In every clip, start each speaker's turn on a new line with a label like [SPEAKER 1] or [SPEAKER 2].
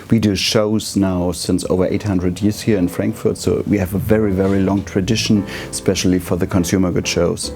[SPEAKER 1] We do shows now since over 800 years here in Frankfurt, so we have a very, very long tradition, especially for the consumer goods shows.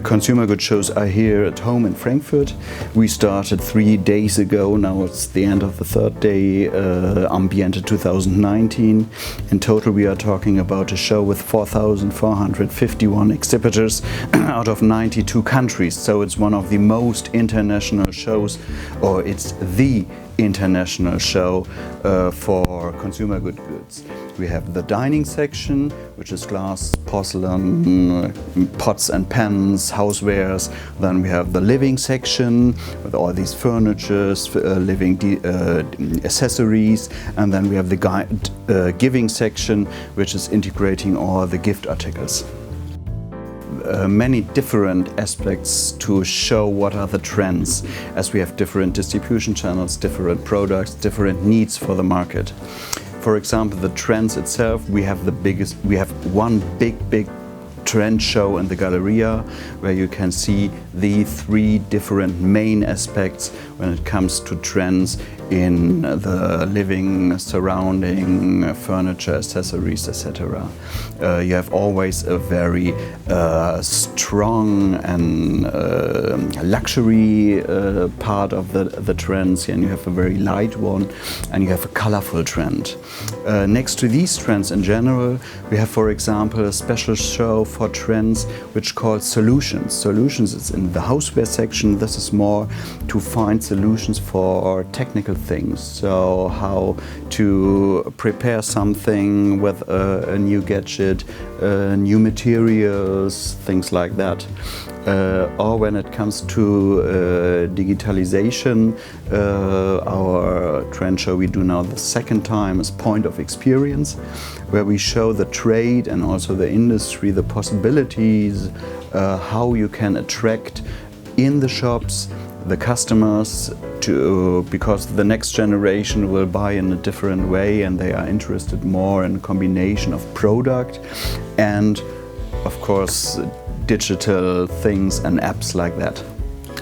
[SPEAKER 1] Consumer goods shows are here at home in Frankfurt. We started 3 days ago, now it's the end of the third day, Ambiente 2019. In total we are talking about a show with 4,451 exhibitors out of 92 countries, so it's one of the most international shows, or it's the international show for consumer goods. We have the dining section, which is glass, porcelain, pots and pans, housewares. Then we have the living section with all these furnitures, living accessories. And then we have the giving section, which is integrating all the gift articles. Many different aspects to show what are the trends, as we have different distribution channels, different products, different needs for the market. For example, the trends itself, we have one big trend show in the Galleria, where you can see the 3 different main aspects when it comes to trends in the living, surrounding, furniture, accessories, etc. You have always a very strong and luxury part of the trends, and you have a very light one, and you have a colorful trend. Next to these trends in general, we have, for example, a special show for trends which called solutions. Solutions is in the houseware section. This is more to find solutions for technical things. So how to prepare something with a new gadget, new materials, things like that. Or when it comes to digitalization, our trend show we do now the second time is Point of Experience, where we show the trade and also the industry, the possibilities, how you can attract in the shops the customers because the next generation will buy in a different way, and they are interested more in a combination of product and, of course, digital things and apps like that.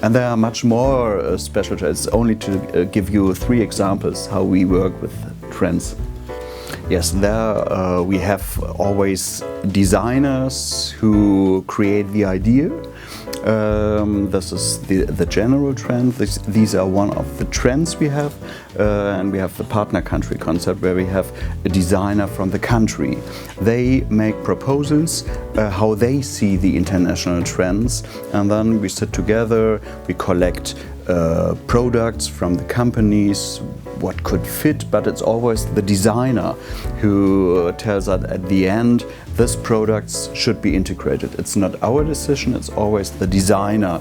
[SPEAKER 1] And there are much more special trends. Only to give you 3 examples how we work with trends. Yes, there we have always designers who create the idea. This is the general trend. These are one of the trends we have, and we have the partner country concept, where we have a designer from the country. They make proposals how they see the international trends, and then we sit together, we collect products from the companies, what could fit, but it's always the designer who tells us at the end this products should be integrated. It's not our decision, it's always the designer.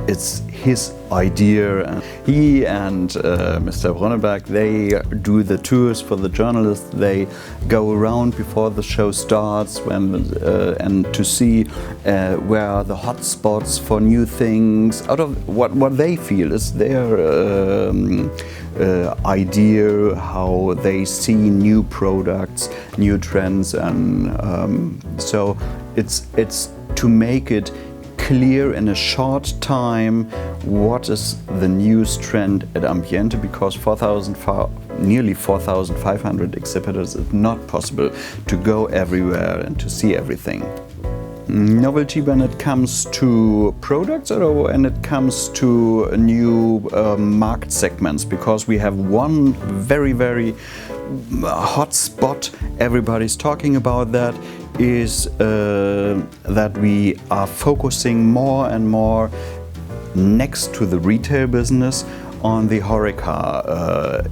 [SPEAKER 1] It's his idea. He and Mr. Brunneberg, they do the tours for the journalists. They go around before the show starts and to see where are the hot spots for new things, out of what they feel is their idea, how they see new products, new trends, and so it's to make it clear in a short time what is the newest trend at Ambiente, because nearly 4,500 exhibitors, it's not possible to go everywhere and to see everything. Novelty when it comes to products or when it comes to new market segments, because we have one very hot spot, everybody's talking about that, is that we are focusing more and more next to the retail business on the HoReCa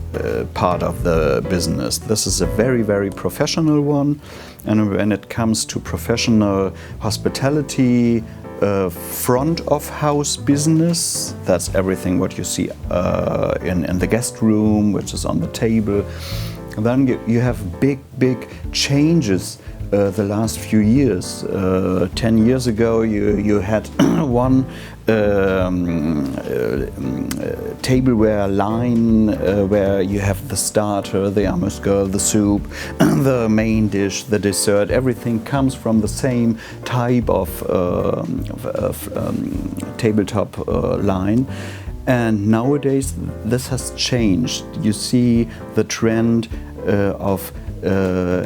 [SPEAKER 1] part of the business. This is a very professional one, and when it comes to professional hospitality, front of house business, that's everything what you see in the guest room, which is on the table. And then you have big changes the last few years. 10 years ago you had one tableware line where you have the starter, the amuse-gueule, the soup, the main dish, the dessert. Everything comes from the same type of tabletop line. And nowadays this has changed. You see the trend of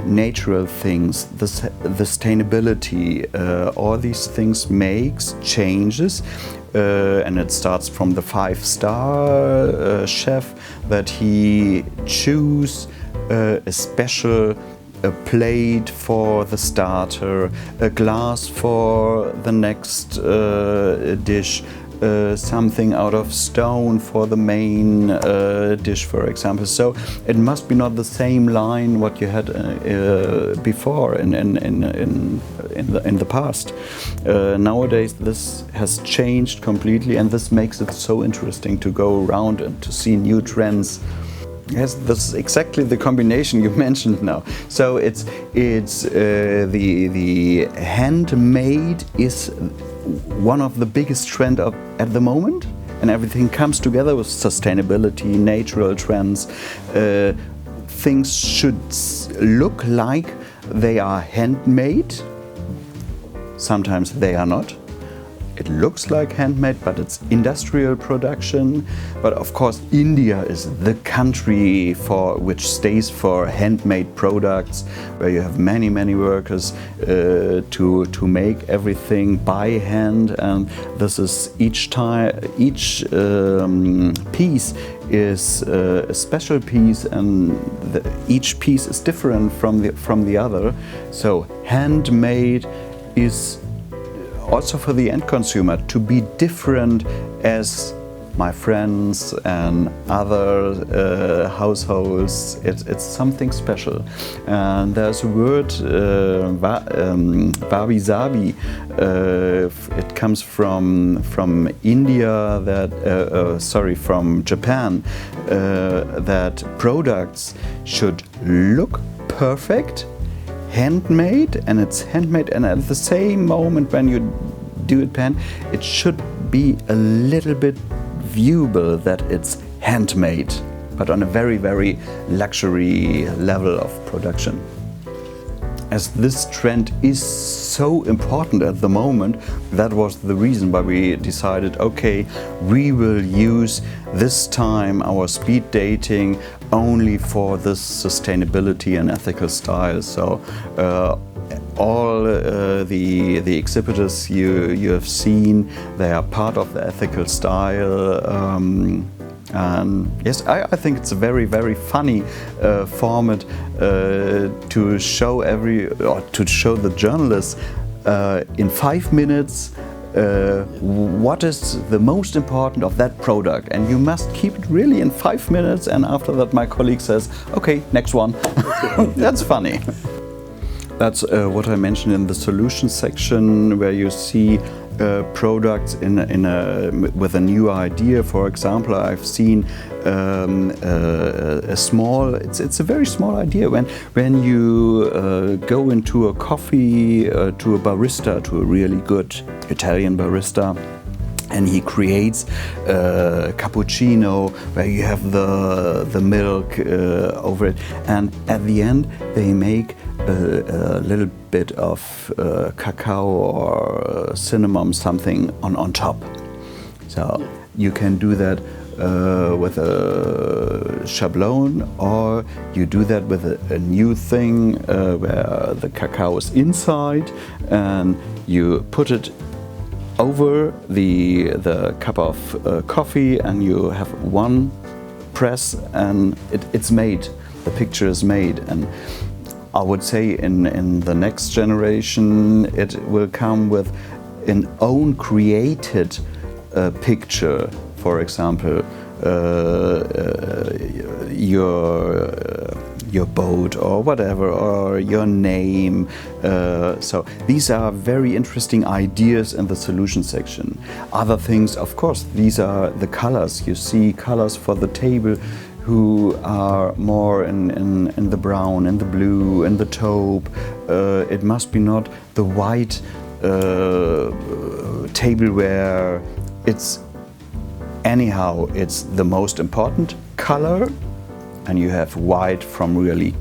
[SPEAKER 1] natural things, the sustainability, all these things makes changes. And it starts from the 5-star chef that he choose a special plate for the starter, a glass for the next dish, something out of stone for the main dish, for example. So it must be not the same line what you had before in the past. Nowadays this has changed completely, and this makes it so interesting to go around and to see new trends. Yes, this is exactly the combination you mentioned now. So it's the handmade is one of the biggest trend at the moment, and everything comes together with sustainability, natural trends. Things should look like they are handmade. Sometimes they are not. It looks like handmade, but it's industrial production. But of course, India is the country which stays for handmade products, where you have many workers to make everything by hand, and this is each piece is a special piece, and each piece is different from the other. So handmade is also for the end consumer to be different as my friends and other households. It's something special. And there's a word, wabi-sabi. It comes from India, from Japan, that products should look perfect, handmade, and it's handmade, and at the same moment when you do it it should be a little bit viewable that it's handmade, but on a very luxury level of production. As this trend is so important at the moment, that was the reason why we decided, okay, we will use this time our speed dating only for this sustainability and ethical style. So all the exhibitors you have seen, they are part of the ethical style. And yes, I think it's a very funny format to show to show the journalists in 5 minutes what is the most important of that product, and you must keep it really in 5 minutes. And after that, my colleague says, "Okay, next one." That's funny. That's what I mentioned in the solutions section, where you see products with a new idea. For example, I've seen it's a very small idea. When you go into a coffee to a barista, to a really good Italian barista, and he creates a cappuccino where you have the milk over it, and at the end they make a little bit of cacao or cinnamon, something on top. So you can do that with a shablone, or you do that with a new thing where the cacao is inside, and you put it over the cup of coffee, and you have one press, and it's made. The picture is made. And I would say in the next generation it will come with an own created picture. For example, your boat or whatever, or your name. So these are very interesting ideas in the solution section. Other things, of course, these are the colors. You see colors for the table who are more in the brown, in the blue, in the taupe. It must be not the white tableware. It's anyhow, it's the most important color, and you have white from really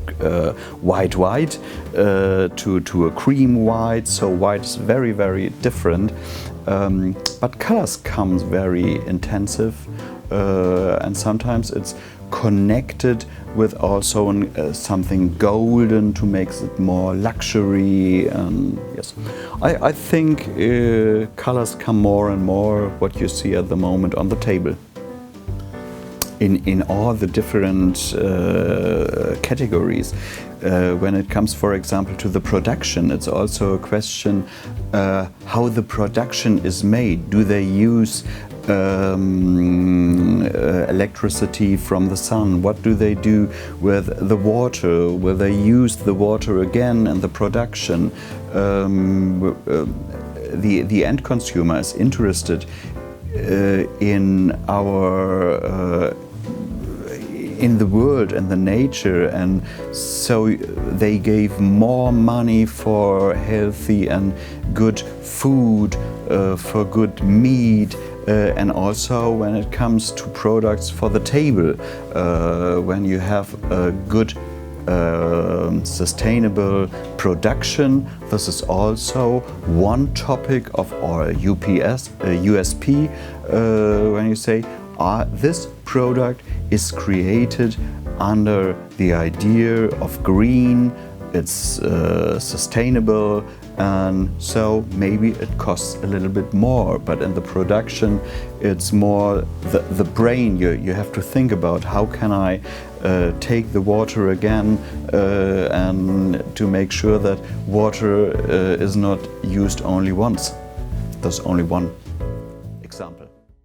[SPEAKER 1] white to a cream white. So white is very different, but colors comes very intensive. and sometimes it's connected with also something golden to make it more luxury. Yes, I think colors come more and more what you see at the moment on the table. In all the different categories. When it comes, for example, to the production, it's also a question how the production is made. Do they use electricity from the sun? What do they do with the water? Will they use the water again in the production? The end consumer is interested in our in the world and the nature, and so they gave more money for healthy and good food, for good meat, and also when it comes to products for the table, when you have a good sustainable production. This is also one topic of our USP, when you say this product is created under the idea of green, it's sustainable, and so maybe it costs a little bit more, but in the production it's more the brain. You have to think about how can I take the water again and to make sure that water is not used only once. That's only one example.